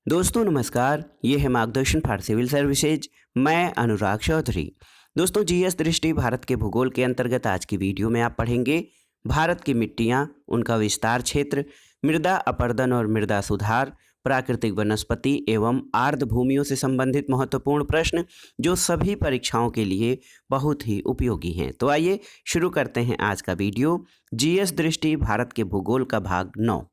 दोस्तों नमस्कार, ये है मार्गदर्शन फॉर सिविल सर्विसेज। मैं अनुराग चौधरी। दोस्तों जीएस दृष्टि भारत के भूगोल के अंतर्गत आज की वीडियो में आप पढ़ेंगे भारत की मिट्टियाँ, उनका विस्तार क्षेत्र, मृदा अपरदन और मृदा सुधार, प्राकृतिक वनस्पति एवं आर्द्र भूमियों से संबंधित महत्वपूर्ण प्रश्न जो सभी परीक्षाओं के लिए बहुत ही उपयोगी हैं। तो आइए शुरू करते हैं आज का वीडियो। जीएस दृष्टि भारत के भूगोल का भाग 9।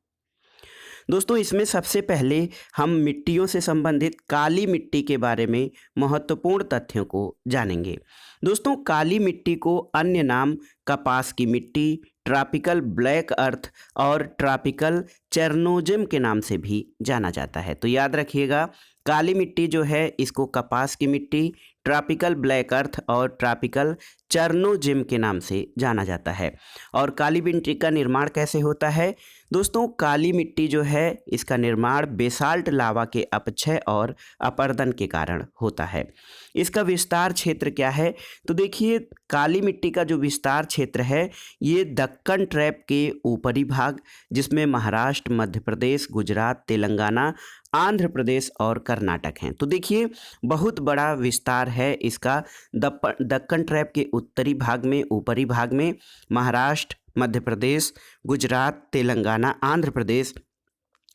दोस्तों इसमें सबसे पहले हम मिट्टियों से संबंधित काली मिट्टी के बारे में महत्वपूर्ण तथ्यों को जानेंगे। दोस्तों काली मिट्टी को अन्य नाम कपास की मिट्टी, ट्रॉपिकल ब्लैक अर्थ और ट्रॉपिकल चेरनोजिम के नाम से भी जाना जाता है। तो याद रखिएगा, काली मिट्टी जो है इसको कपास की मिट्टी, ट्रॉपिकल ब्लैक अर्थ और ट्रॉपिकल चेरनोजिम के नाम से जाना जाता है। और काली मिट्टी का निर्माण कैसे होता है? दोस्तों काली मिट्टी जो है इसका निर्माण बेसाल्ट लावा के अपक्षय और अपरदन के कारण होता है। इसका विस्तार क्षेत्र क्या है? तो देखिए, काली मिट्टी का जो विस्तार क्षेत्र है ये दक्कन ट्रैप के ऊपरी भाग, जिसमें महाराष्ट्र, मध्य प्रदेश, गुजरात, तेलंगाना, आंध्र प्रदेश और कर्नाटक हैं। तो देखिए बहुत बड़ा विस्तार है इसका। दक्कन ट्रैप के उत्तरी भाग में, ऊपरी भाग में महाराष्ट्र, मध्य प्रदेश, गुजरात, तेलंगाना, आंध्र प्रदेश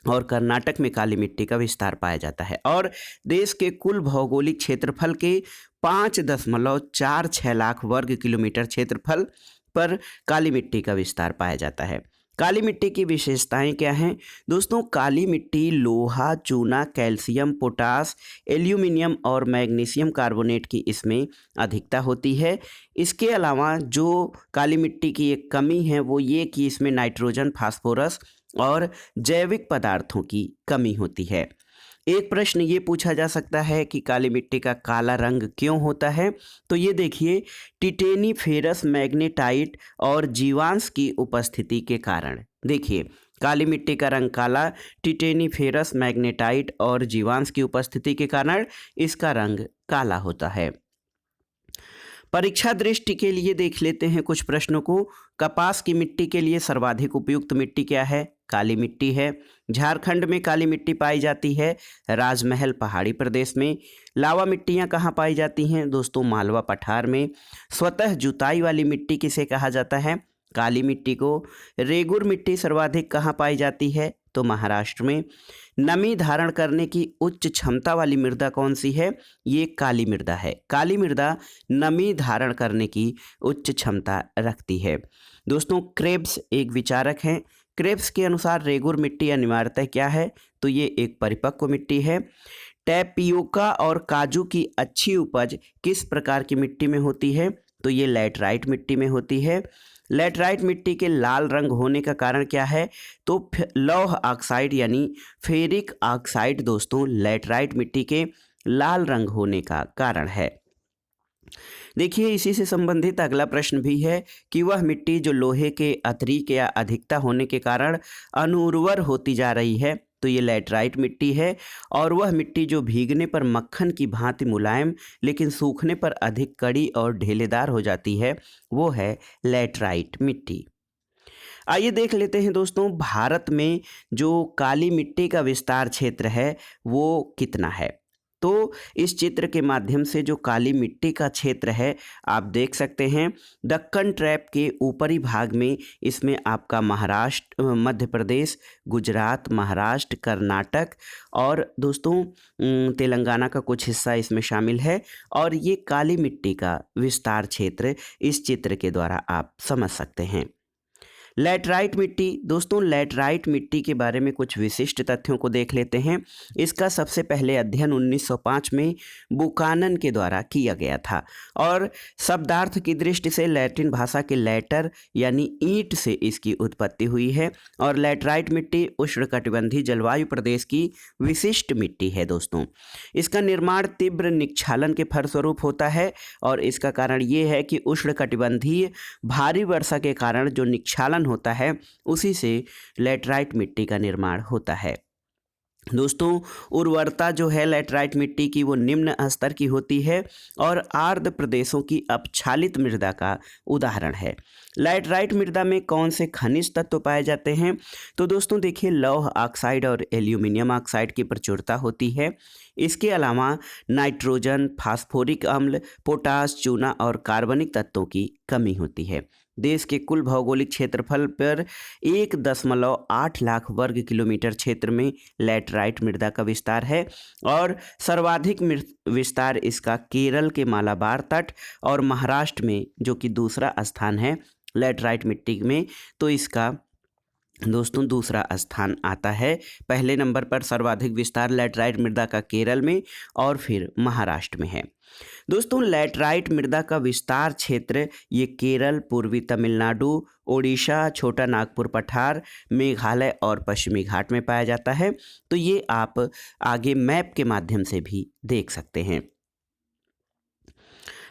और कर्नाटक में काली मिट्टी का विस्तार पाया जाता है। और देश के कुल भौगोलिक क्षेत्रफल के 5.46 लाख वर्ग किलोमीटर क्षेत्रफल पर काली मिट्टी का विस्तार पाया जाता है। काली मिट्टी की विशेषताएं क्या हैं? दोस्तों काली मिट्टी लोहा, चूना, कैल्शियम, पोटास, एल्यूमिनियम और मैग्नीशियम कार्बोनेट की इसमें अधिकता होती है। इसके अलावा जो काली मिट्टी की एक कमी है वो ये कि इसमें नाइट्रोजन, फास्फोरस और जैविक पदार्थों की कमी होती है। एक प्रश्न ये पूछा जा सकता है कि काली मिट्टी का काला रंग क्यों होता है? तो ये देखिए, टिटेनी फेरस मैग्नेटाइट और जीवांश की उपस्थिति के कारण। देखिए काली मिट्टी का रंग काला टिटेनी फेरस मैग्नेटाइट और जीवांश की उपस्थिति के कारण इसका रंग काला होता है। परीक्षा दृष्टि के लिए देख लेते हैं कुछ प्रश्नों को। कपास की मिट्टी के लिए सर्वाधिक उपयुक्त मिट्टी क्या है? काली मिट्टी है। झारखंड में काली मिट्टी पाई जाती है, राजमहल पहाड़ी प्रदेश में। लावा मिट्टियां कहाँ पाई जाती हैं? दोस्तों मालवा पठार में। स्वतः जुताई वाली मिट्टी किसे कहा जाता है? काली मिट्टी को। रेगुर मिट्टी सर्वाधिक कहाँ पाई जाती है? तो महाराष्ट्र में। नमी धारण करने की उच्च क्षमता वाली मृदा कौन सी है? ये काली मृदा है। काली मृदा नमी धारण करने की उच्च क्षमता रखती है। दोस्तों क्रेब्स एक विचारक हैं। क्रेब्स के अनुसार रेगुर मिट्टी अनिवार्यतः क्या है? तो ये एक परिपक्व मिट्टी है। टैपियोका और काजू की अच्छी उपज किस प्रकार की मिट्टी में होती है? तो ये लैटराइट मिट्टी में होती है। लैटराइट मिट्टी के लाल रंग होने का कारण क्या है? तो लौह ऑक्साइड यानी फेरिक ऑक्साइड दोस्तों लैटराइट मिट्टी के लाल रंग होने का कारण है। देखिए इसी से संबंधित अगला प्रश्न भी है कि वह मिट्टी जो लोहे के अतिरिक्त या अधिकता होने के कारण अनुर्वर होती जा रही है, तो ये लैटराइट मिट्टी है। और वह मिट्टी जो भीगने पर मक्खन की भांति मुलायम लेकिन सूखने पर अधिक कड़ी और ढेलेदार हो जाती है, वो है लैटराइट मिट्टी। आइए देख लेते हैं दोस्तों भारत में जो काली मिट्टी का विस्तार क्षेत्र है वो कितना है। तो इस चित्र के माध्यम से जो काली मिट्टी का क्षेत्र है आप देख सकते हैं, दक्कन ट्रैप के ऊपरी भाग में इसमें आपका महाराष्ट्र, मध्य प्रदेश, गुजरात, महाराष्ट्र, कर्नाटक और दोस्तों तेलंगाना का कुछ हिस्सा इसमें शामिल है। और ये काली मिट्टी का विस्तार क्षेत्र इस चित्र के द्वारा आप समझ सकते हैं। लैटराइट मिट्टी, दोस्तों लैटराइट मिट्टी के बारे में कुछ विशिष्ट तथ्यों को देख लेते हैं। इसका सबसे पहले अध्ययन 1905 में बुकानन के द्वारा किया गया था। और शब्दार्थ की दृष्टि से लैटिन भाषा के लैटर यानी ईंट से इसकी उत्पत्ति हुई है। और लैटराइट मिट्टी उष्णकटिबंधीय जलवायु प्रदेश की विशिष्ट मिट्टी है दोस्तों। इसका निर्माण तीव्र निक्षालन के फलस्वरूप होता है और इसका कारण ये है कि उष्णकटिबंधीय भारी वर्षा के कारण जो निक्षालन होता है उसी से लैटराइट मिट्टी का निर्माण होता है। दोस्तों उर्वरता जो है लैटराइट मिट्टी की वो निम्न स्तर की होती है और आर्द्र प्रदेशों की अपक्षालित मृदा का उदाहरण है। लैटराइट मृदा में कौन से खनिज तत्व पाए जाते हैं? तो दोस्तों देखिए, लौह ऑक्साइड और एल्यूमिनियम ऑक्साइड की प्रचुरता होती है। इसके अलावा नाइट्रोजन, फास्फोरिक अम्ल, पोटास, चूना और कार्बनिक तत्वों की कमी होती है। देश के कुल भौगोलिक क्षेत्रफल पर 1.8 लाख वर्ग किलोमीटर क्षेत्र में लैटराइट मृदा का विस्तार है और सर्वाधिक विस्तार इसका केरल के मालाबार तट और महाराष्ट्र में, जो कि दूसरा स्थान है लैटराइट मिट्टी में, तो इसका दोस्तों दूसरा स्थान आता है। पहले नंबर पर सर्वाधिक विस्तार लैटराइट मृदा का केरल में और फिर महाराष्ट्र में है। दोस्तों लैटराइट मृदा का विस्तार क्षेत्र ये केरल, पूर्वी तमिलनाडु, ओडिशा, छोटा नागपुर पठार, मेघालय और पश्चिमी घाट में पाया जाता है। तो ये आप आगे मैप के माध्यम से भी देख सकते हैं।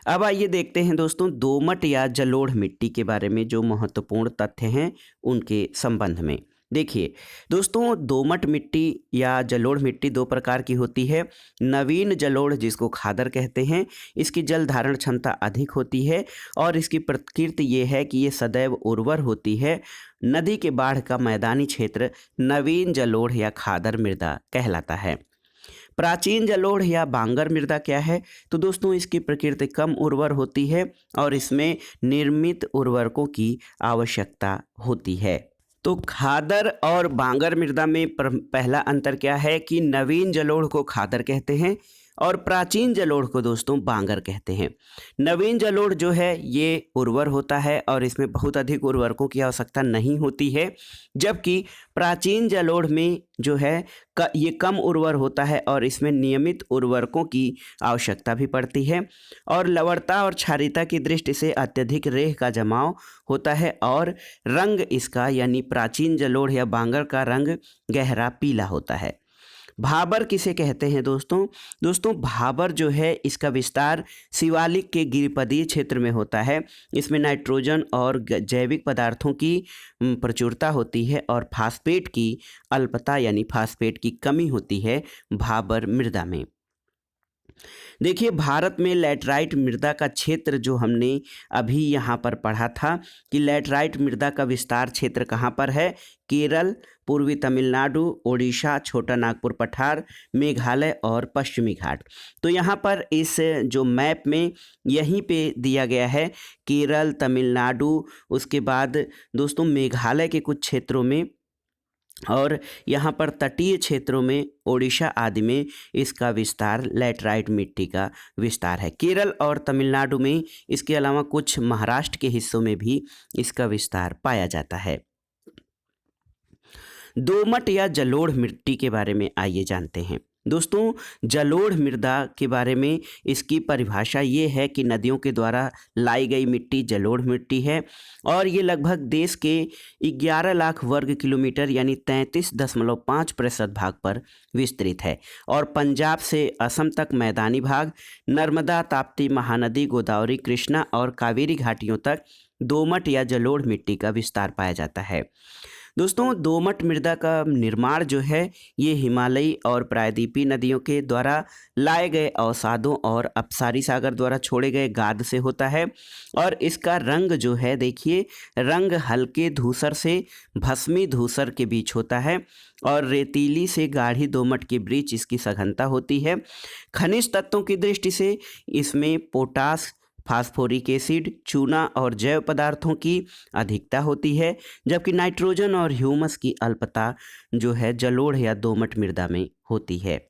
अब आइए देखते हैं दोस्तों दोमट या जलोढ़ मिट्टी के बारे में, जो महत्वपूर्ण तथ्य हैं उनके संबंध में। देखिए दोस्तों, दोमट मिट्टी या जलोढ़ मिट्टी दो प्रकार की होती है। नवीन जलोढ़, जिसको खादर कहते हैं, इसकी जल धारण क्षमता अधिक होती है और इसकी प्रकृति ये है कि ये सदैव उर्वर होती है। नदी के बाढ़ का मैदानी क्षेत्र नवीन जलोढ़ या खादर मृदा कहलाता है। प्राचीन जलोढ़ या बांगर मृदा क्या है? तो दोस्तों इसकी प्रकृति कम उर्वर होती है और इसमें निर्मित उर्वरकों की आवश्यकता होती है। तो खादर और बांगर मृदा में पहला अंतर क्या है कि नवीन जलोढ़ को खादर कहते हैं और प्राचीन जलोढ़ को दोस्तों बांगर कहते हैं। नवीन जलोढ़ जो है ये उर्वर होता है और इसमें बहुत अधिक उर्वरकों की आवश्यकता नहीं होती है, जबकि प्राचीन जलोढ़ में जो है ये कम उर्वर होता है और इसमें नियमित उर्वरकों की आवश्यकता भी पड़ती है और लवणता और क्षारीयता की दृष्टि से अत्यधिक रेह का जमाव होता है और रंग इसका यानी प्राचीन जलोढ़ या बांगर का रंग गहरा पीला होता है। भाबर किसे कहते हैं दोस्तों भाबर जो है इसका विस्तार शिवालिक के गिरिपदीय क्षेत्र में होता है। इसमें नाइट्रोजन और जैविक पदार्थों की प्रचुरता होती है और फास्फेट की अल्पता यानी फास्फेट की कमी होती है भाबर मृदा में। देखिए भारत में लैटराइट मृदा का क्षेत्र जो हमने अभी यहाँ पर पढ़ा था कि लैटराइट मृदा का विस्तार क्षेत्र कहाँ पर है? केरल, पूर्वी तमिलनाडु, ओडिशा, छोटा नागपुर पठार, मेघालय और पश्चिमी घाट। तो यहाँ पर इस जो मैप में यहीं पे दिया गया है केरल, तमिलनाडु, उसके बाद दोस्तों मेघालय के कुछ क्षेत्रों में और यहाँ पर तटीय क्षेत्रों में ओडिशा आदि में इसका विस्तार लैटराइट मिट्टी का विस्तार है। केरल और तमिलनाडु में इसके अलावा कुछ महाराष्ट्र के हिस्सों में भी इसका विस्तार पाया जाता है। दोमट या जलोढ़ मिट्टी के बारे में आइए जानते हैं। दोस्तों जलोढ़ मृदा के बारे में इसकी परिभाषा ये है कि नदियों के द्वारा लाई गई मिट्टी जलोढ़ मिट्टी है और ये लगभग देश के 11 लाख वर्ग किलोमीटर यानी 33.5% भाग पर विस्तृत है और पंजाब से असम तक मैदानी भाग, नर्मदा, ताप्ती, महानदी, गोदावरी, कृष्णा और कावेरी घाटियों तक दोमट या जलोढ़ मिट्टी का विस्तार पाया जाता है। दोस्तों दोमट मृदा का निर्माण जो है ये हिमालयी और प्रायद्वीपीय नदियों के द्वारा लाए गए अवसादों और अपसारी सागर द्वारा छोड़े गए गाद से होता है और इसका रंग जो है देखिए रंग हल्के धूसर से भस्मी धूसर के बीच होता है और रेतीली से गाढ़ी दोमट के बीच इसकी सघनता होती है। खनिज तत्वों की दृष्टि से इसमें पोटास, फास्फोरिक एसिड, चूना और जैव पदार्थों की अधिकता होती है, जबकि नाइट्रोजन और ह्यूमस की अल्पता जो है जलोढ़ या दोमट मृदा में होती है।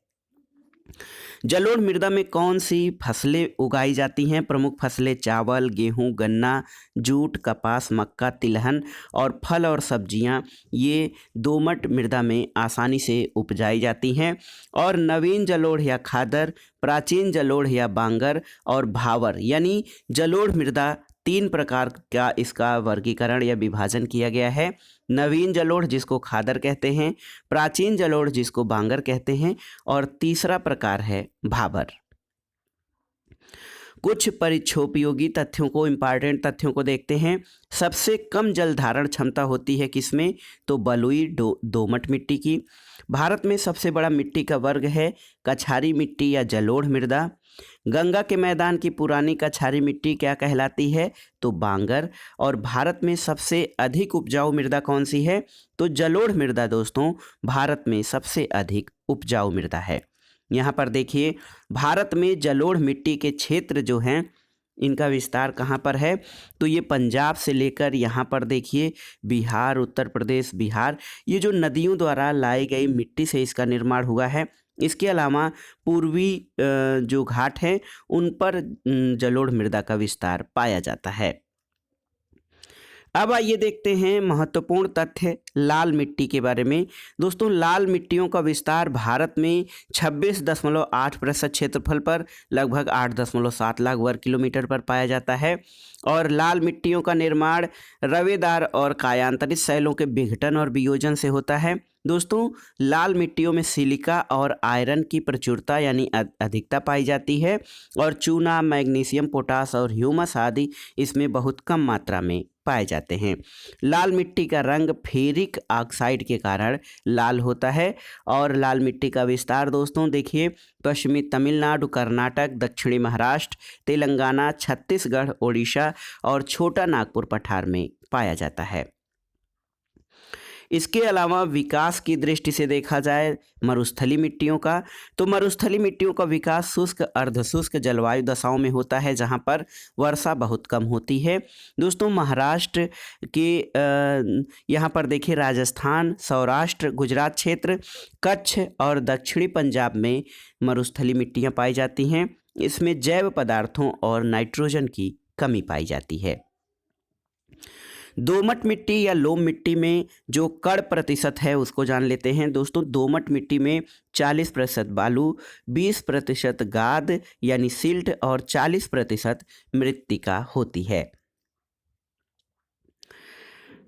जलोढ़ मृदा में कौन सी फसलें उगाई जाती हैं? प्रमुख फसलें चावल, गेहूं, गन्ना, जूट, कपास, मक्का, तिलहन और फल और सब्जियां ये दोमट मृदा में आसानी से उपजाई जाती हैं और नवीन जलोढ़ या खादर, प्राचीन जलोढ़ या बांगर और भावर यानी जलोढ़ मृदा 3 प्रकार का इसका वर्गीकरण या विभाजन किया गया है। नवीन जलोढ़ जिसको खादर कहते हैं, प्राचीन जलोढ़ जिसको बांगर कहते हैं और तीसरा प्रकार है भाबर। कुछ परिक्षोपयोगी तथ्यों को, इम्पॉर्टेंट तथ्यों को देखते हैं। सबसे कम जल धारण क्षमता होती है किसमें? तो बलुई दोमट मिट्टी की। भारत में सबसे बड़ा मिट्टी का वर्ग है कछारी मिट्टी या जलोढ़ मृदा। गंगा के मैदान की पुरानी कछारी मिट्टी क्या कहलाती है? तो बांगर। और भारत में सबसे अधिक उपजाऊ मृदा कौन सी है? तो जलोढ़ मृदा दोस्तों भारत में सबसे अधिक उपजाऊ मृदा है। यहाँ पर देखिए भारत में जलोढ़ मिट्टी के क्षेत्र जो हैं इनका विस्तार कहाँ पर है? तो ये पंजाब से लेकर यहाँ पर देखिए बिहार, उत्तर प्रदेश, बिहार, ये जो नदियों द्वारा लाई गई मिट्टी से इसका निर्माण हुआ है। इसके अलावा पूर्वी जो घाट हैं उन पर जलोढ़ मृदा का विस्तार पाया जाता है। अब आइए देखते हैं महत्वपूर्ण तथ्य लाल मिट्टी के बारे में। दोस्तों लाल मिट्टियों का विस्तार भारत में 26.8% क्षेत्रफल पर लगभग 8.7 लाख वर्ग किलोमीटर पर पाया जाता है। और लाल मिट्टियों का निर्माण रवेदार और कायांतरित शैलों के विघटन और वियोजन से होता है। दोस्तों लाल मिट्टियों में सिलिका और आयरन की प्रचुरता यानी अधिकता पाई जाती है और चूना, मैग्नीशियम, पोटास और ह्यूमस आदि इसमें बहुत कम मात्रा में पाए जाते हैं। लाल मिट्टी का रंग फेरिक ऑक्साइड के कारण लाल होता है। और लाल मिट्टी का विस्तार दोस्तों देखिए पश्चिमी तमिलनाडु, कर्नाटक, दक्षिणी महाराष्ट्र, तेलंगाना, छत्तीसगढ़, ओडिशा और छोटा नागपुर पठार में पाया जाता है। इसके अलावा विकास की दृष्टि से देखा जाए मरुस्थली मिट्टियों का, तो मरुस्थली मिट्टियों का विकास शुष्क, अर्धशुष्क जलवायु दशाओं में होता है जहां पर वर्षा बहुत कम होती है। दोस्तों महाराष्ट्र के यहाँ पर देखिए राजस्थान, सौराष्ट्र, गुजरात क्षेत्र, कच्छ और दक्षिणी पंजाब में मरुस्थली मिट्टियाँ पाई जाती हैं। इसमें जैव पदार्थों और नाइट्रोजन की कमी पाई जाती है। दोमट मिट्टी या लोम मिट्टी में जो कण प्रतिशत है उसको जान लेते हैं। दोस्तों दोमट मिट्टी में 40% बालू, 20% गाद यानी सिल्ट और 40% मृत्तिका होती है।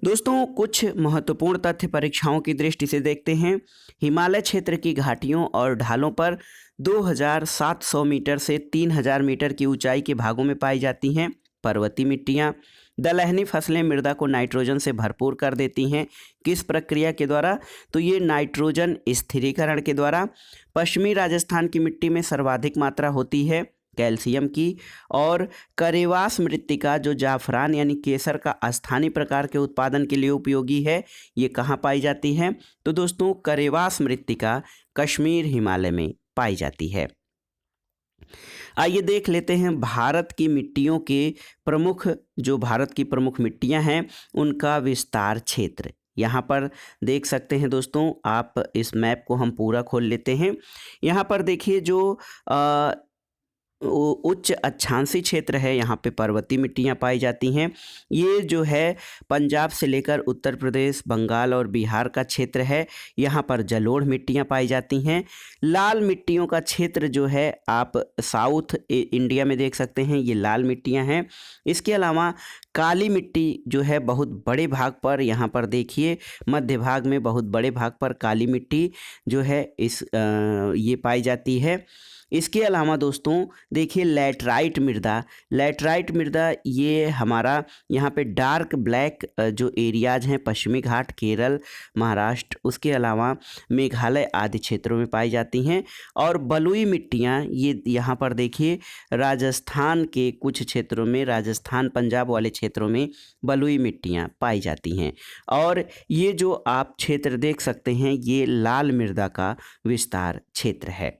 दोस्तों कुछ महत्वपूर्ण तथ्य परीक्षाओं की दृष्टि से देखते हैं। हिमालय क्षेत्र की घाटियों और ढालों पर 2700 मीटर से 3000 मीटर की ऊंचाई के भागों में पाई जाती हैं पर्वतीय मिट्टियाँ। दलहनी फसलें मृदा को नाइट्रोजन से भरपूर कर देती हैं। किस प्रक्रिया के द्वारा? तो ये नाइट्रोजन स्थिरीकरण के द्वारा। पश्चिमी राजस्थान की मिट्टी में सर्वाधिक मात्रा होती है कैल्शियम की। और करेवास मृत्तिका जो जाफरान यानी केसर का स्थानीय प्रकार के उत्पादन के लिए उपयोगी है, ये कहाँ पाई जाती है? तो दोस्तों करेवास मृत्तिका कश्मीर, हिमालय में पाई जाती है। आइए देख लेते हैं भारत की मिट्टियों के प्रमुख, जो भारत की प्रमुख मिट्टियां हैं उनका विस्तार क्षेत्र। यहाँ पर देख सकते हैं दोस्तों आप, इस मैप को हम पूरा खोल लेते हैं। यहाँ पर देखिए जो उच्च अक्षांशीय क्षेत्र है, यहाँ पे पर्वतीय मिट्टियाँ पाई जाती हैं। ये जो है पंजाब से लेकर उत्तर प्रदेश, बंगाल और बिहार का क्षेत्र है, यहाँ पर जलोढ़ मिट्टियाँ पाई जाती हैं। लाल मिट्टियों का क्षेत्र जो है आप साउथ इंडिया में देख सकते हैं, ये लाल मिट्टियाँ हैं। इसके अलावा काली मिट्टी जो है बहुत बड़े भाग पर, यहाँ पर देखिए मध्य भाग में बहुत बड़े भाग पर काली मिट्टी जो है ये पाई जाती है। इसके अलावा दोस्तों देखिए लैटराइट मृदा, लैटराइट मृदा ये हमारा यहाँ पे डार्क ब्लैक जो एरियाज हैं पश्चिमी घाट, केरल, महाराष्ट्र, उसके अलावा मेघालय आदि क्षेत्रों में पाई जाती हैं। और बलुई मिट्टियाँ ये यहाँ पर देखिए राजस्थान के कुछ क्षेत्रों में, राजस्थान पंजाब वाले क्षेत्रों में बलुई मिट्टियाँ पाई जाती हैं। और ये जो आप क्षेत्र देख सकते हैं ये लाल मृदा का विस्तार क्षेत्र है।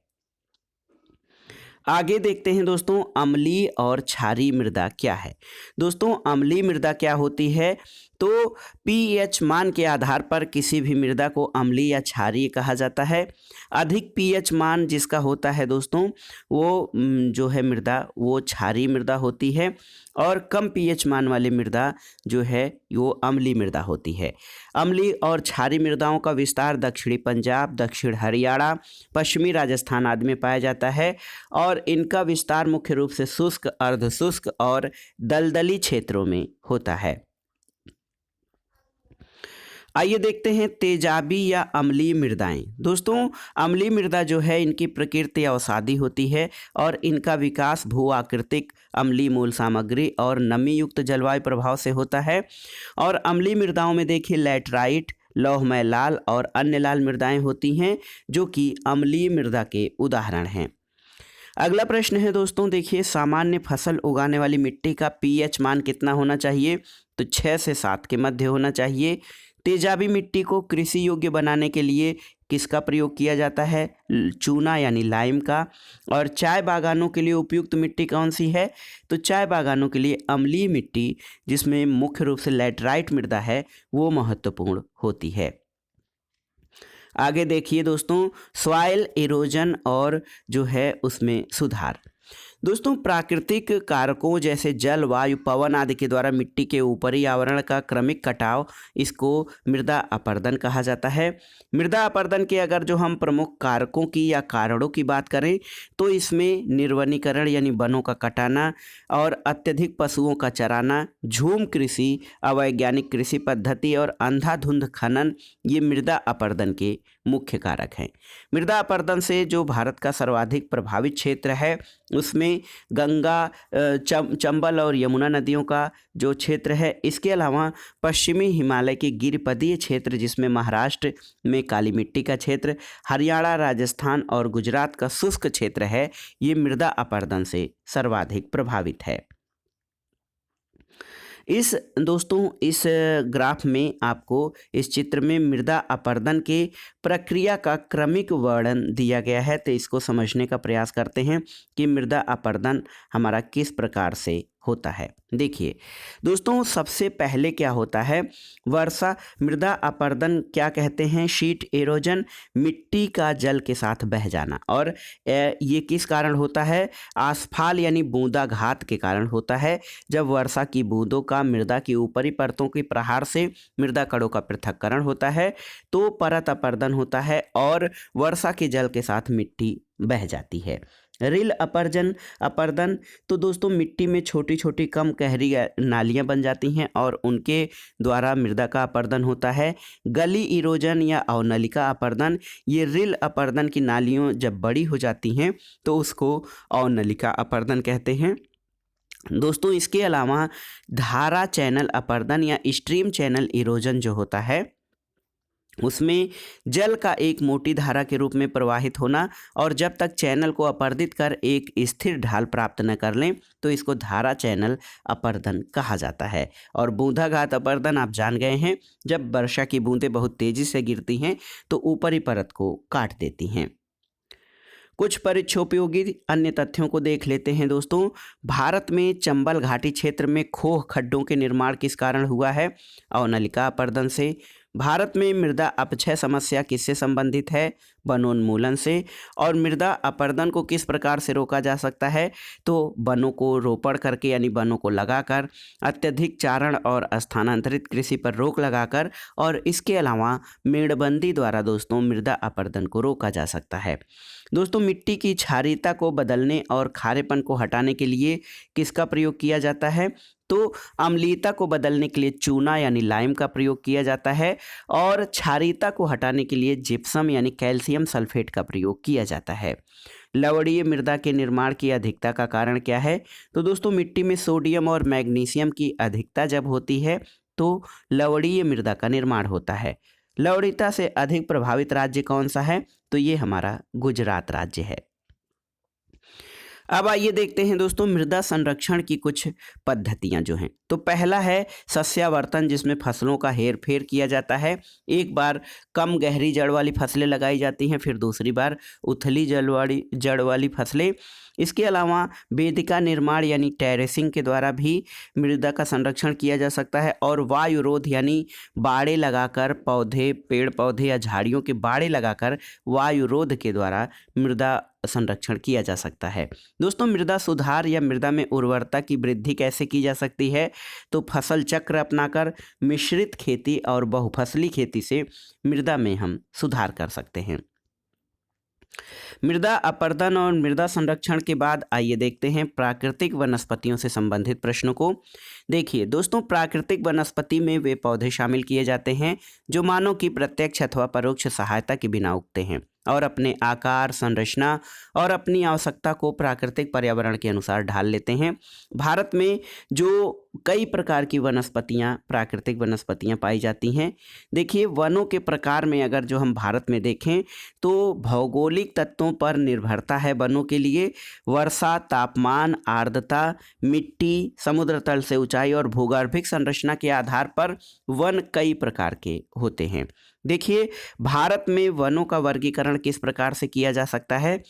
आगे देखते हैं दोस्तों अम्लीय और क्षारीय मृदा क्या है। दोस्तों अम्लीय मृदा क्या होती है? तो पीएच मान के आधार पर किसी भी मृदा को अम्लीय या क्षारीय कहा जाता है। अधिक पीएच मान जिसका होता है दोस्तों वो जो है मृदा वो क्षारीय मृदा होती है। और कम पीएच मान वाली मृदा जो है वो अम्लीय मृदा होती है। अम्लीय और क्षारीय मृदाओं का विस्तार दक्षिणी पंजाब, दक्षिण हरियाणा, पश्चिमी राजस्थान आदि में पाया जाता है। और इनका विस्तार मुख्य रूप से शुष्क, अर्धशुष्क और दलदली क्षेत्रों में होता है। आइए देखते हैं तेजाबी या अम्लीय मृदाएं। दोस्तों अम्लीय मृदा जो है इनकी प्रकृति अवसादी होती है और इनका विकास भू आकृतिक अम्लीय मूल सामग्री और नमी युक्त जलवायु प्रभाव से होता है। और अम्लीय मृदाओं में देखिए लैटराइट, लौहमय लाल और अन्य लाल मृदाएं होती हैं जो कि अम्लीय मृदा के उदाहरण हैं। अगला प्रश्न है दोस्तों, देखिए सामान्य फसल उगाने वाली मिट्टी का पीएच मान कितना होना चाहिए? तो 6 से 7 के मध्य होना चाहिए। तेजाबी मिट्टी को कृषि योग्य बनाने के लिए किसका प्रयोग किया जाता है? चूना यानी लाइम का। और चाय बागानों के लिए उपयुक्त मिट्टी कौन सी है? तो चाय बागानों के लिए अम्लीय मिट्टी, जिसमें मुख्य रूप से लैटराइट मृदा है, वो महत्वपूर्ण होती है। आगे देखिए दोस्तों, सॉइल इरोजन और जो है उसमें सुधार। दोस्तों, प्राकृतिक कारकों जैसे जल, वायु, पवन आदि के द्वारा मिट्टी के ऊपरी आवरण का क्रमिक कटाव, इसको मृदा अपरदन कहा जाता है। मृदा अपरदन के अगर जो हम प्रमुख कारकों की या कारणों की बात करें तो इसमें निर्वनीकरण यानी वनों का कटाना और अत्यधिक पशुओं का चराना, झूम कृषि, अवैज्ञानिक कृषि पद्धति और अंधाधुंध खनन, ये मृदा अपरदन के मुख्य कारक हैं। मृदा अपरदन से जो भारत का सर्वाधिक प्रभावित क्षेत्र है उसमें गंगा, चंबल और यमुना नदियों का जो क्षेत्र है, इसके अलावा पश्चिमी हिमालय के गिरिपदीय क्षेत्र जिसमें महाराष्ट्र में काली मिट्टी का क्षेत्र, हरियाणा, राजस्थान और गुजरात का शुष्क क्षेत्र है, ये मृदा अपरदन से सर्वाधिक प्रभावित है। इस ग्राफ में आपको इस चित्र में मृदा अपरदन के प्रक्रिया का क्रमिक वर्णन दिया गया है। तो इसको समझने का प्रयास करते हैं कि मृदा अपरदन हमारा किस प्रकार से होता है। देखिए दोस्तों, सबसे पहले क्या होता है, वर्षा। मृदा अपरदन क्या कहते हैं? शीट एरोजन, मिट्टी का जल के साथ बह जाना। और ये किस कारण होता है? आसफाल यानी बूंदाघात के कारण होता है। जब वर्षा की बूंदों का मृदा की ऊपरी परतों के प्रहार से मृदा कणों का पृथक्करण होता है तो परत अपरदन होता है और वर्षा के जल के साथ मिट्टी बह जाती है। रिल अपरदन तो दोस्तों मिट्टी में छोटी छोटी कम गहरी नालियां बन जाती हैं और उनके द्वारा मृदा का अपरदन होता है। गली इरोजन या अवनलिका अपरदन, ये रिल अपरदन की नालियों जब बड़ी हो जाती हैं तो उसको अवनलिका अपरदन कहते हैं। दोस्तों, इसके अलावा धारा चैनल अपरदन या स्ट्रीम चैनल इरोजन जो होता है उसमें जल का एक मोटी धारा के रूप में प्रवाहित होना और जब तक चैनल को अपरदित कर एक स्थिर ढाल प्राप्त न कर लें तो इसको धारा चैनल अपरदन कहा जाता है। और बूंदाघात अपरदन आप जान गए हैं, जब वर्षा की बूंदें बहुत तेजी से गिरती हैं तो ऊपरी परत को काट देती हैं। कुछ परीक्षोपयोगी अन्य तथ्यों को देख लेते हैं दोस्तों। भारत में चंबल घाटी क्षेत्र में खोह खड्डों के निर्माण किस कारण हुआ है? अवनलिका अपरदन से। भारत में मृदा अपक्षय समस्या किससे संबंधित है? वनोन्मूलन से। और मृदा अपरदन को किस प्रकार से रोका जा सकता है? तो वनों को रोपण करके यानी वनों को लगाकर, अत्यधिक चारण और स्थानांतरित कृषि पर रोक लगाकर, और इसके अलावा मेड़बंदी द्वारा दोस्तों मृदा अपरदन को रोका जा सकता है। दोस्तों, मिट्टी की क्षारीयता को बदलने और खारेपन को हटाने के लिए किसका प्रयोग किया जाता है? तो अम्लीयता को बदलने के लिए चूना यानी लाइम का प्रयोग किया जाता है और क्षारीयता को हटाने के लिए जिप्सम यानी कैल्शियम सल्फेट का प्रयोग किया जाता है। लवणीय मृदा के निर्माण की अधिकता का कारण क्या है? तो दोस्तों मिट्टी में सोडियम और मैग्नीशियम की अधिकता जब होती है तो लवणीय मृदा का निर्माण होता है। लवणीयता से अधिक प्रभावित राज्य कौन सा है? तो ये हमारा गुजरात राज्य है। अब आइए देखते हैं दोस्तों मृदा संरक्षण की कुछ पद्धतियां जो हैं। तो पहला है सस्यावर्तन, जिसमें फसलों का हेर फेर किया जाता है। एक बार कम गहरी जड़ वाली फसलें लगाई जाती हैं, फिर दूसरी बार उथली जड़ वाली फसलें। इसके अलावा वेदिका निर्माण यानी टेरेसिंग के द्वारा भी मृदा का संरक्षण किया जा सकता है और वायुरोध यानी बाड़े लगाकर, पेड़ पौधे या झाड़ियों के बाड़े लगाकर वायुरोध के द्वारा मृदा संरक्षण किया जा सकता है। दोस्तों, मृदा सुधार या मृदा में उर्वरता की वृद्धि कैसे की जा सकती है? तो फसल चक्र अपनाकर, मिश्रित खेती और बहुफसली खेती से मृदा में हम सुधार कर सकते हैं। मृदा अपरदन और मृदा संरक्षण के बाद आइए देखते हैं प्राकृतिक वनस्पतियों से संबंधित प्रश्नों को। देखिए दोस्तों, प्राकृतिक वनस्पति में वे पौधे शामिल किए जाते हैं जो मानव की प्रत्यक्ष अथवा परोक्ष सहायता के बिना उगते हैं। और अपने आकार, संरचना और अपनी आवश्यकता को प्राकृतिक पर्यावरण के अनुसार ढाल लेते हैं। भारत में जो कई प्रकार की वनस्पतियां, प्राकृतिक वनस्पतियां पाई जाती हैं। देखिए, वनों के प्रकार में अगर जो हम भारत में देखें तो भौगोलिक तत्वों पर निर्भरता है वनों के लिए। वर्षा, तापमान, आर्द्रता, मिट्टी, समुद्र तल से ऊंचाई और भूगर्भिक संरचना के आधार पर वन कई प्रकार के होते हैं। देखिए, भारत में वनों का वर्गीकरण किस प्रकार से किया जा सकता है।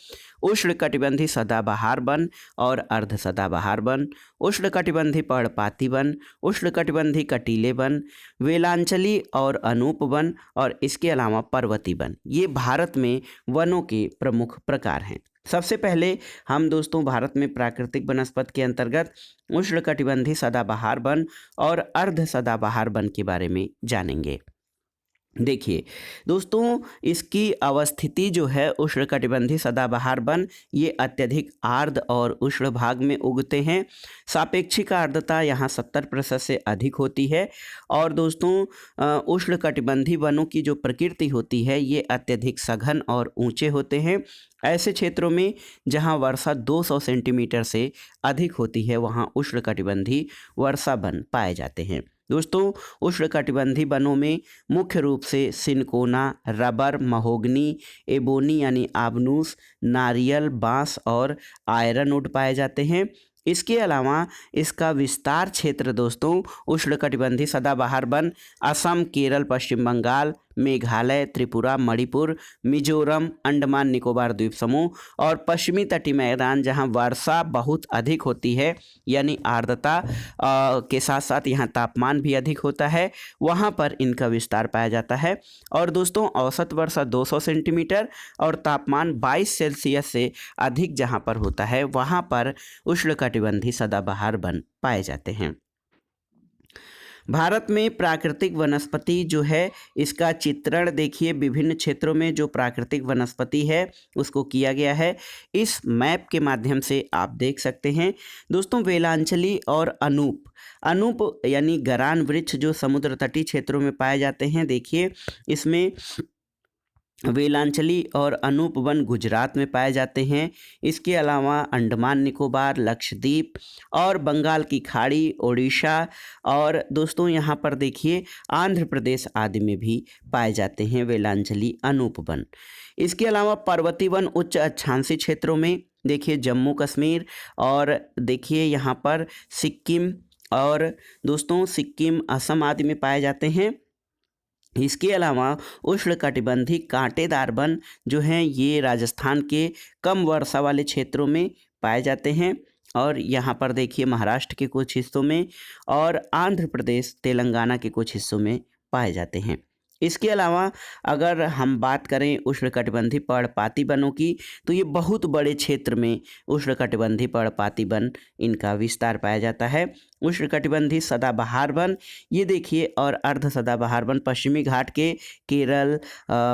उष्णकटिबंधीय सदाबहार वन और अर्ध सदाबहार वन, उष्णकटिबंधीय पर्णपाती वन, उष्णकटिबंधीय कटीले वन, वेलांचली और अनूप वन और इसके अलावा पर्वतीय वन, ये भारत में वनों के प्रमुख प्रकार हैं। सबसे पहले हम दोस्तों भारत में प्राकृतिक वनस्पति के अंतर्गत उष्णकटिबंधीय सदाबहार वन और अर्ध सदाबहार वन के बारे में जानेंगे। देखिए दोस्तों, इसकी अवस्थिति जो है उष्णकटिबंधीय सदाबहार वन, ये अत्यधिक आर्द्र और उष्ण भाग में उगते हैं। सापेक्षिक आर्द्रता यहाँ 70% से अधिक होती है। और दोस्तों, उष्णकटिबंधीय वनों की जो प्रकृति होती है ये अत्यधिक सघन और ऊंचे होते हैं। ऐसे क्षेत्रों में जहाँ वर्षा 200 सेंटीमीटर से अधिक होती है वहाँ उष्णकटिबंधीय वर्षा वन पाए जाते हैं। दोस्तों, उष्णकटिबंधीय वनों में मुख्य रूप से सिनकोना, रबर, महोगनी, एबोनी यानी आबनूस, नारियल, बांस और आयरनवुड पाए जाते हैं। इसके अलावा इसका विस्तार क्षेत्र दोस्तों उष्णकटिबंधीय सदाबहार वन असम, केरल, पश्चिम बंगाल, मेघालय, त्रिपुरा, मणिपुर, मिजोरम, अंडमान निकोबार द्वीप समूह और पश्चिमी तटीय मैदान जहां वर्षा बहुत अधिक होती है यानी आर्द्रता के साथ साथ यहाँ तापमान भी अधिक होता है, वहां पर इनका विस्तार पाया जाता है। और दोस्तों, औसत वर्षा 200 सेंटीमीटर और तापमान 22 सेल्सियस से अधिक जहां पर होता है वहां पर उष्णकटिबंधीय सदाबहार वन पाए जाते हैं। भारत में प्राकृतिक वनस्पति जो है इसका चित्रण देखिए, विभिन्न क्षेत्रों में जो प्राकृतिक वनस्पति है उसको किया गया है। इस मैप के माध्यम से आप देख सकते हैं दोस्तों। वेलांचली और अनूप यानी गरान वृक्ष जो समुद्र तटीय क्षेत्रों में पाए जाते हैं। देखिए, इसमें वेलांचली और अनूप वन गुजरात में पाए जाते हैं। इसके अलावा अंडमान निकोबार, लक्षद्वीप और बंगाल की खाड़ी, ओडिशा और दोस्तों यहाँ पर देखिए आंध्र प्रदेश आदि में भी पाए जाते हैं वेलांचली, अनूप वन। इसके अलावा पर्वतीय वन उच्च अक्षांशीय क्षेत्रों में देखिए जम्मू कश्मीर और देखिए यहाँ पर सिक्किम और दोस्तों सिक्किम, असम आदि में पाए जाते हैं। इसके अलावा उष्णकटिबंधीय कांटेदार वन जो हैं ये राजस्थान के कम वर्षा वाले क्षेत्रों में पाए जाते हैं और यहाँ पर देखिए महाराष्ट्र के कुछ हिस्सों में और आंध्र प्रदेश, तेलंगाना के कुछ हिस्सों में पाए जाते हैं। इसके अलावा अगर हम बात करें उष्णकटिबंधीय पर्णपाती वनों की तो ये बहुत बड़े क्षेत्र में उष्णकटिबंधीय पर्णपाती वन इनका विस्तार पाया जाता है। उष्णकटिबंधीय सदाबहार वन ये देखिए और अर्ध सदाबहार वन पश्चिमी घाट के केरल,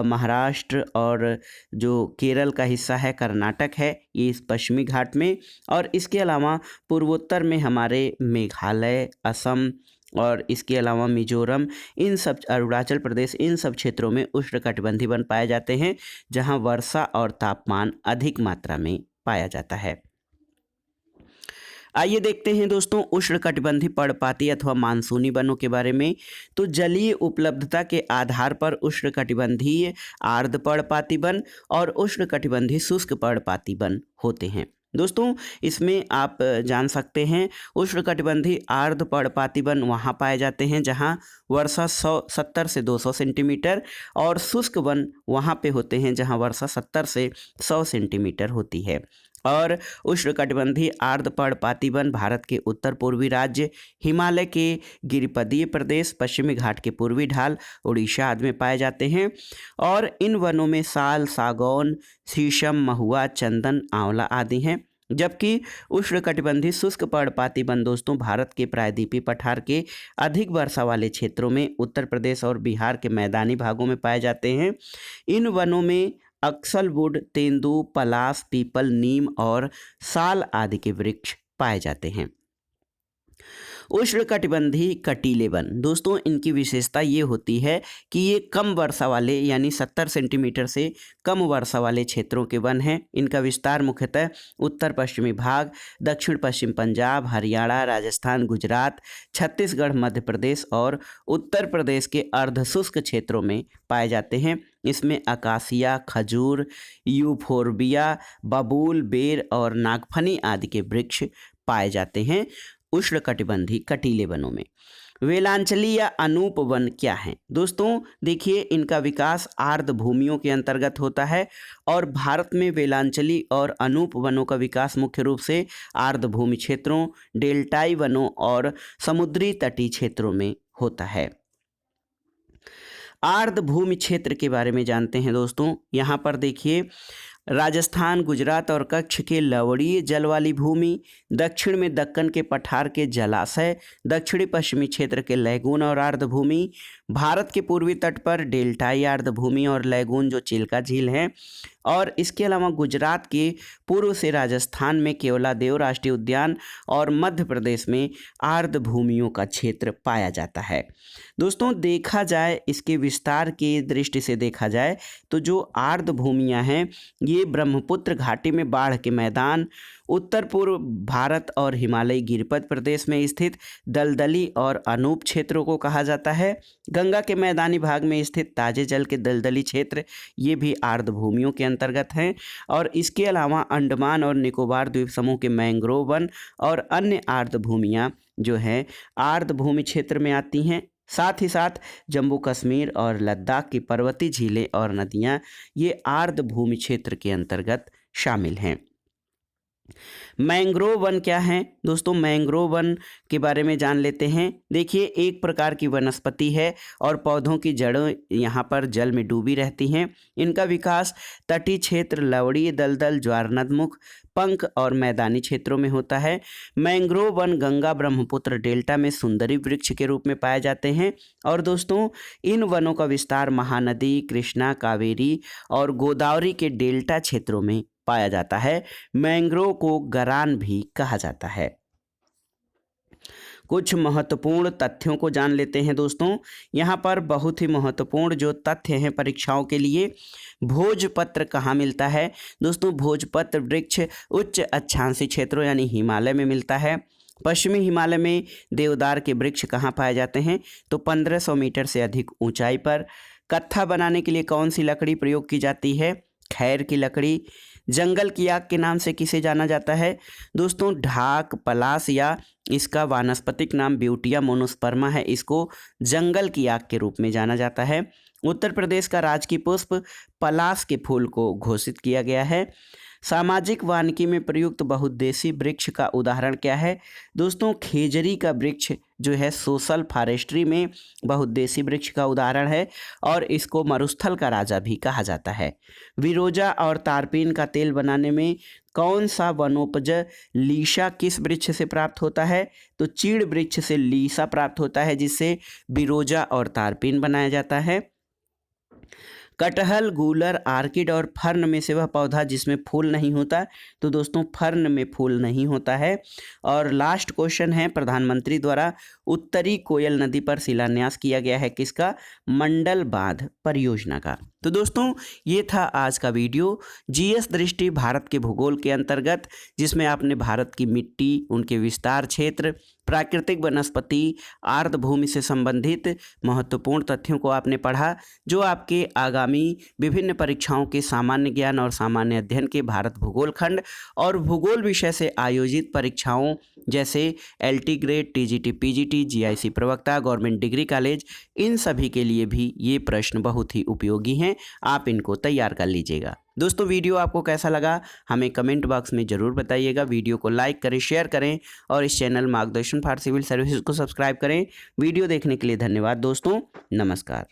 महाराष्ट्र और जो केरल का हिस्सा है कर्नाटक है ये इस पश्चिमी घाट में, और इसके अलावा पूर्वोत्तर में हमारे मेघालय, असम और इसके अलावा मिजोरम, इन सब, अरुणाचल प्रदेश, इन सब क्षेत्रों में उष्णकटिबंधीय वन पाए जाते हैं जहां वर्षा और तापमान अधिक मात्रा में पाया जाता है। आइए देखते हैं दोस्तों उष्णकटिबंधीय पर्णपाती अथवा मानसूनी वनों के बारे में। तो जलीय उपलब्धता के आधार पर उष्णकटिबंधीय आर्द्र पर्णपाती वन और उष्णकटिबंधीय शुष्क पर्णपाती वन होते हैं। दोस्तों, इसमें आप जान सकते हैं उष्णकटिबंधीय आर्द्र पर्णपाती वन वहाँ पाए जाते हैं जहाँ वर्षा 70 से 200 सेंटीमीटर और शुष्क वन वहाँ पे होते हैं जहाँ वर्षा 70 से 100 सेंटीमीटर होती है। और उष्णकटिबंधीय आर्द्र पर्णपाती वन भारत के उत्तर पूर्वी राज्य, हिमालय के गिरिपदीय प्रदेश, पश्चिमी घाट के पूर्वी ढाल, उड़ीसा आदि में पाए जाते हैं। और इन वनों में साल, सागौन, शीशम, महुआ, चंदन, आंवला आदि हैं। जबकि उष्णकटिबंधीय शुष्क पर्णपाती वन दोस्तों भारत के प्रायद्वीपीय पठार के अधिक वर्षा वाले क्षेत्रों में, उत्तर प्रदेश और बिहार के मैदानी भागों में पाए जाते हैं। इन वनों में अक्सलवुड, तेंदू, पलास, पीपल, नीम और साल आदि के वृक्ष पाए जाते हैं। उष्णकटिबंधीय कटीले वन, दोस्तों इनकी विशेषता ये होती है कि ये कम वर्षा वाले यानी 70 सेंटीमीटर से कम वर्षा वाले क्षेत्रों के वन हैं। इनका विस्तार मुख्यतः उत्तर पश्चिमी भाग, दक्षिण पश्चिम पंजाब, हरियाणा, राजस्थान, गुजरात, छत्तीसगढ़, मध्य प्रदेश और उत्तर प्रदेश के अर्धशुष्क क्षेत्रों में पाए जाते हैं। इसमें अकासिया, खजूर, यूफोर्बिया, बबूल, बेर और नागफनी आदि के वृक्ष पाए जाते हैं उष्णकटिबंधीय कटीले वनों में। वेलांचली या अनूप वन क्या हैं? दोस्तों देखिए, इनका विकास आर्द्र भूमियों के अंतर्गत होता है और भारत में वेलांचली और अनूप वनों का विकास मुख्य रूप से आर्द्र भूमि क्षेत्रों, डेल्टाई वनों और समुद्री तटीय क्षेत्रों में होता है। आर्द्र भूमि क्षेत्र के बारे में जानते हैं दोस्तों। यहाँ पर देखिए, राजस्थान, गुजरात और कच्छ के लवणीय जल वाली भूमि, दक्षिण में दक्कन के पठार के जलाशय, दक्षिणी पश्चिमी क्षेत्र के लैगून और आर्द्र भूमि, भारत के पूर्वी तट पर डेल्टाई आर्द्र भूमि और लैगून जो चिल्का झील है, और इसके अलावा गुजरात के पूर्व से राजस्थान में केवलादेव राष्ट्रीय उद्यान और मध्य प्रदेश में आर्द्र भूमियों का क्षेत्र पाया जाता है। दोस्तों देखा जाए, इसके विस्तार की दृष्टि से देखा जाए तो जो आर्द्र भूमियां हैं ये ब्रह्मपुत्र घाटी में बाढ़ के मैदान, उत्तर पूर्व भारत और हिमालयी गिरिपथ प्रदेश में स्थित दलदली और अनूप क्षेत्रों को कहा जाता है। गंगा के मैदानी भाग में स्थित ताजे जल के दलदली क्षेत्र ये भी आर्द्र भूमियों के अंतर्गत हैं। और इसके अलावा अंडमान और निकोबार द्वीप समूह के मैंग्रोव वन और अन्य आर्द्र भूमियाँ जो हैं आर्द्र भूमि क्षेत्र में आती हैं। साथ ही साथ जम्मू कश्मीर और लद्दाख की पर्वतीय झीलें और नदियाँ ये आर्द्र भूमि क्षेत्र के अंतर्गत शामिल हैं। मैंग्रोव वन क्या है दोस्तों? मैंग्रोव वन के बारे में जान लेते हैं। देखिए, एक प्रकार की वनस्पति है और पौधों की जड़ें यहाँ पर जल में डूबी रहती हैं। इनका विकास तटीय क्षेत्र, लवणीय दलदल, ज्वारनदमुख, पंख और मैदानी क्षेत्रों में होता है। Mangrove one Ganga Brahmaputra delta में सुंदरी वृक्ष के रूप में पाए जाते हैं। और दोस्तों इन वनों का विस्तार महानदी, कृष्णा, कावेरी और गोदावरी के डेल्टा क्षेत्रों में पाया जाता है। मैंग्रोव को गरान भी कहा जाता है। कुछ महत्वपूर्ण तथ्यों को जान लेते हैं दोस्तों। यहाँ पर बहुत ही महत्वपूर्ण जो तथ्य हैं परीक्षाओं के लिए। भोजपत्र कहाँ मिलता है? दोस्तों भोजपत्र वृक्ष उच्च अक्षांशीय क्षेत्रों यानी हिमालय में मिलता है। पश्चिमी हिमालय में देवदार के वृक्ष कहाँ पाए जाते हैं? तो 1500 मीटर से अधिक ऊंचाई पर। कत्था बनाने के लिए कौन सी लकड़ी प्रयोग की जाती है? खैर की लकड़ी। जंगल की आग के नाम से किसे जाना जाता है? दोस्तों ढाक, पलास या इसका वानस्पतिक नाम ब्यूटिया मोनोस्पर्मा है, इसको जंगल की आग के रूप में जाना जाता है। उत्तर प्रदेश का राजकीय पुष्प पलास के फूल को घोषित किया गया है। सामाजिक वानिकी में प्रयुक्त बहुउद्देशीय वृक्ष का उदाहरण क्या है? दोस्तों खेजरी का वृक्ष जो है सोशल फॉरेस्ट्री में बहुउद्देशीय वृक्ष का उदाहरण है और इसको मरुस्थल का राजा भी कहा जाता है। विरोजा और तारपीन का तेल बनाने में कौन सा वनोपज लीसा किस वृक्ष से प्राप्त होता है? तो चीड़ वृक्ष से लीसा प्राप्त होता है, जिससे विरोजा और तारपीन बनाया जाता है। कटहल, गूलर, आर्किड और फर्न में से वह पौधा जिसमें फूल नहीं होता? तो दोस्तों फर्न में फूल नहीं होता है। और लास्ट क्वेश्चन है, प्रधानमंत्री द्वारा उत्तरी कोयल नदी पर शिलान्यास किया गया है किसका? मंडल बांध परियोजना का। तो दोस्तों ये था आज का वीडियो जीएस दृष्टि भारत के भूगोल के अंतर्गत, जिसमें आपने भारत की मिट्टी, उनके विस्तार क्षेत्र, प्राकृतिक वनस्पति, आर्द्र भूमि से संबंधित महत्वपूर्ण तथ्यों को आपने पढ़ा, जो आपके आगामी विभिन्न परीक्षाओं के सामान्य ज्ञान और सामान्य अध्ययन के भारत भूगोल खंड और भूगोल विषय से आयोजित परीक्षाओं जैसे LT grade, TGT, PGT, GIC प्रवक्ता, गवर्नमेंट डिग्री कॉलेज, इन सभी के लिए भी ये प्रश्न बहुत ही उपयोगी हैं। आप इनको तैयार कर लीजिएगा। दोस्तों वीडियो आपको कैसा लगा हमें कमेंट बॉक्स में ज़रूर बताइएगा। वीडियो को लाइक करें, शेयर करें और इस चैनल मार्गदर्शन फॉर सिविल सर्विसेज को सब्सक्राइब करें। वीडियो देखने के लिए धन्यवाद दोस्तों। नमस्कार।